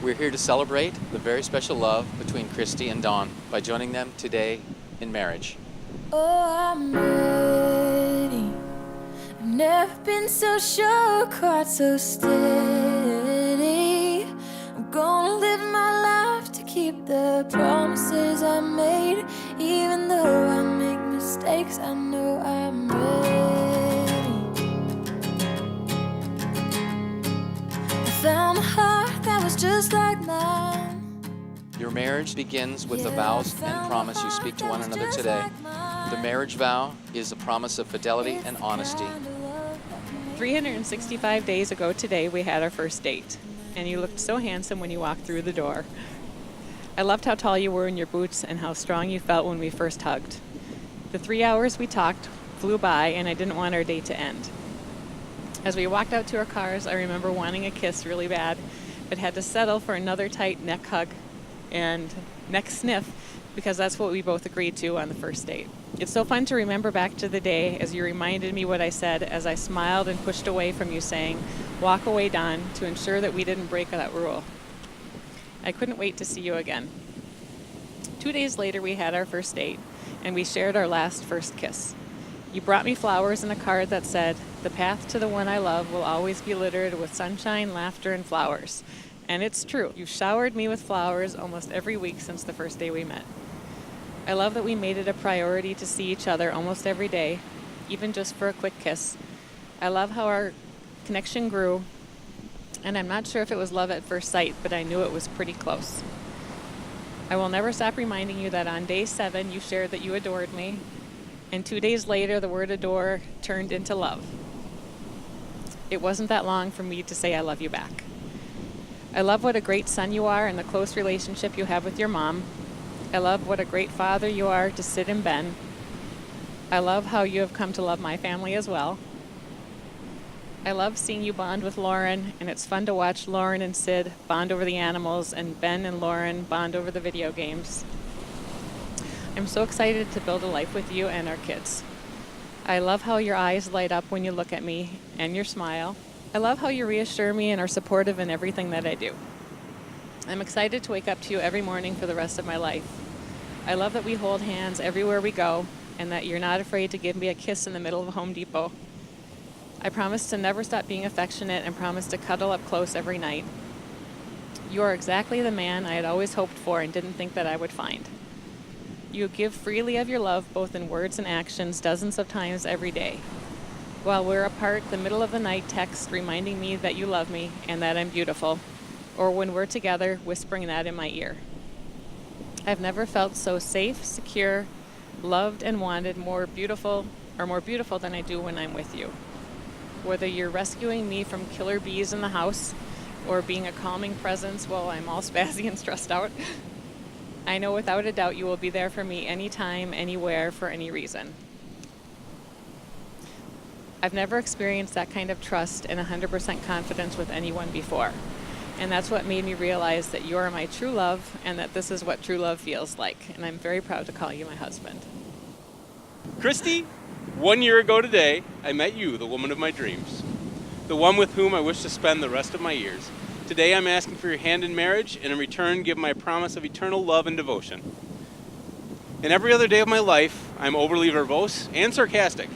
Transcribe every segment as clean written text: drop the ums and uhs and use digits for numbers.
We're here to celebrate the very special love between Kristy and Dawn by joining them today in marriage. Oh, I'm ready. I've never been so sure, quite so steady. I'm gonna live my life to keep the promises I made. Even though I make mistakes, I know I'm ready. I found a heart that was just like mine. Your marriage begins with the vows and promise you speak to one another today. The marriage vow is a promise of fidelity and honesty. 365 days ago today, we had our first date, and you looked so handsome when you walked through the door. I loved how tall you were in your boots and how strong you felt when we first hugged. The 3 hours we talked flew by, and I didn't want our date to end. As we walked out to our cars, I remember wanting a kiss really bad, but had to settle for another tight neck hug and neck sniff, because that's what we both agreed to on the first date. It's so fun to remember back to the day as you reminded me what I said as I smiled and pushed away from you saying, "Walk away, Dawn," to ensure that we didn't break that rule. I couldn't wait to see you again. 2 days later, we had our first date, and we shared our last first kiss. You brought me flowers and a card that said, "The path to the one I love will always be littered with sunshine, laughter, and flowers." And it's true. You've showered me with flowers almost every week since the first day we met. I love that we made it a priority to see each other almost every day, even just for a quick kiss. I love how our connection grew, and I'm not sure if it was love at first sight, but I knew it was pretty close. I will never stop reminding you that on day 7, you shared that you adored me, and 2 days later, the word adore turned into love. It wasn't that long for me to say I love you back. I love what a great son you are and the close relationship you have with your mom. I love what a great father you are to Sid and Ben. I love how you have come to love my family as well. I love seeing you bond with Lauren, and it's fun to watch Lauren and Sid bond over the animals and Ben and Lauren bond over the video games. I'm so excited to build a life with you and our kids. I love how your eyes light up when you look at me and your smile. I love how you reassure me and are supportive in everything that I do. I'm excited to wake up to you every morning for the rest of my life. I love that we hold hands everywhere we go and that you're not afraid to give me a kiss in the middle of Home Depot. I promise to never stop being affectionate and promise to cuddle up close every night. You are exactly the man I had always hoped for and didn't think that I would find. You give freely of your love both in words and actions dozens of times every day. While we're apart, the middle of the night text reminding me that you love me and that I'm beautiful, or when we're together, whispering that in my ear. I've never felt so safe, secure, loved, and wanted more beautiful than I do when I'm with you. Whether you're rescuing me from killer bees in the house or being a calming presence while I'm all spazzy and stressed out, I know without a doubt you will be there for me anytime, anywhere, for any reason. I've never experienced that kind of trust and 100% confidence with anyone before. And that's what made me realize that you are my true love and that this is what true love feels like. And I'm very proud to call you my husband. Kristy, 1 year ago today, I met you, the woman of my dreams, the one with whom I wish to spend the rest of my years. Today I'm asking for your hand in marriage, and in return give my promise of eternal love and devotion. In every other day of my life, I'm overly verbose and sarcastic.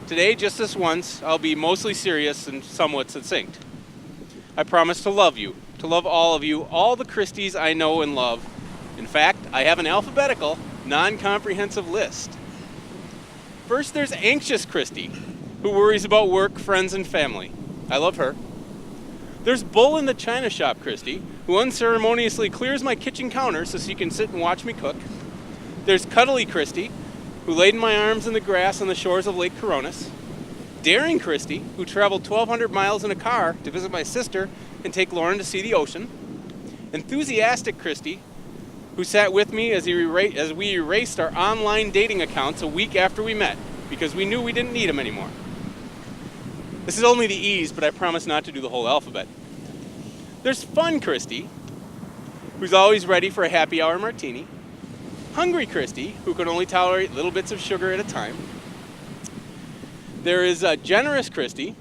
Today, just this once, I'll be mostly serious and somewhat succinct. I promise to love you, to love all of you, all the Kristys I know and love. In fact, I have an alphabetical, non-comprehensive list. First, there's anxious Kristy, who worries about work, friends, and family. I love her. There's bull in the china shop Kristy, who unceremoniously clears my kitchen counter so she can sit and watch me cook. There's cuddly Kristy, who laid in my arms in the grass on the shores of Lake Coronis. Daring Kristy, who traveled 1,200 miles in a car to visit my sister and take Lauren to see the ocean. Enthusiastic Kristy, who sat with me as we erased our online dating accounts a week after we met because we knew we didn't need them anymore. This is only the E's, but I promise not to do the whole alphabet. There's fun Kristy, who's always ready for a happy hour martini. Hungry Kristy, who can only tolerate little bits of sugar at a time. There is a generous Kristy,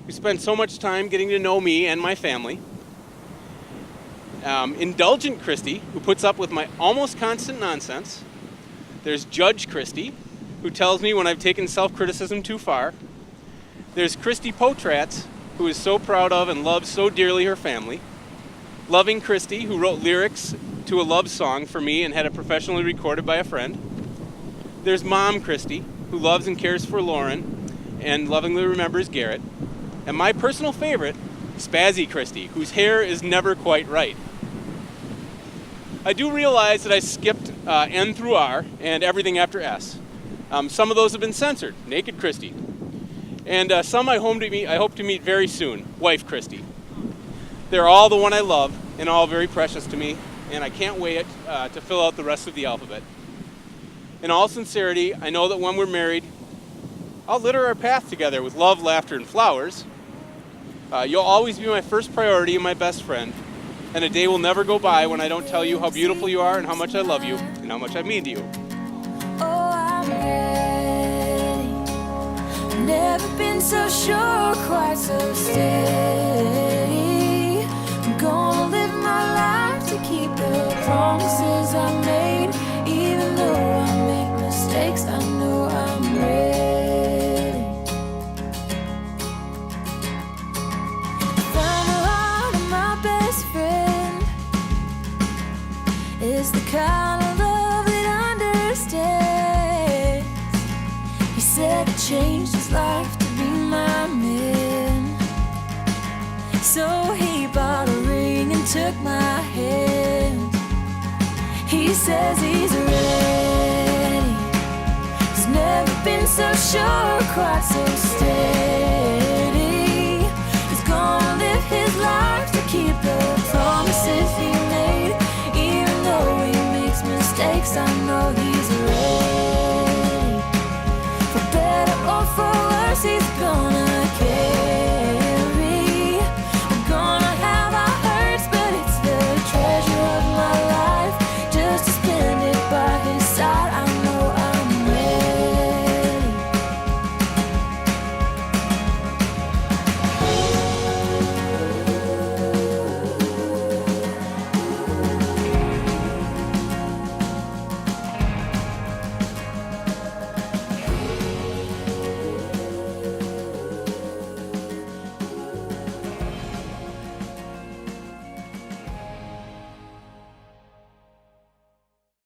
who spent so much time getting to know me and my family. Indulgent Kristy, who puts up with my almost constant nonsense. There's Judge Kristy, who tells me when I've taken self-criticism too far. There's Kristy Potratz, who is so proud of and loves so dearly her family. Loving Kristy, who wrote lyrics to a love song for me and had it professionally recorded by a friend. There's Mom Kristy, who loves and cares for Lauren and lovingly remembers Garrett. And my personal favorite, Spazzy Kristy, whose hair is never quite right. I do realize that I skipped N through R and everything after S. Some of those have been censored, Naked Kristy. And some I hope to meet very soon, Wife Kristy. They're all the one I love and all very precious to me, and I can't wait to fill out the rest of the alphabet. In all sincerity, I know that when we're married, I'll litter our path together with love, laughter, and flowers. You'll always be my first priority and my best friend, and a day will never go by when I don't tell you how beautiful you are and how much I love you and how much I mean to you. Oh, I'm ready. Never been so sure, quite so steady. I'm gonna live my life to keep the promises I made. Even though I make mistakes, I know I'm ready. Found the heart of my best friend. It's the kind of love that understands. He said it changed his life to be my man. So he bought a ring and took my hand. He says he's ready. He's never been so sure, quite so steady. He's gonna live his life to keep the promises he made. Even though he makes mistakes, I know he's ready. For better or for worse, he's gonna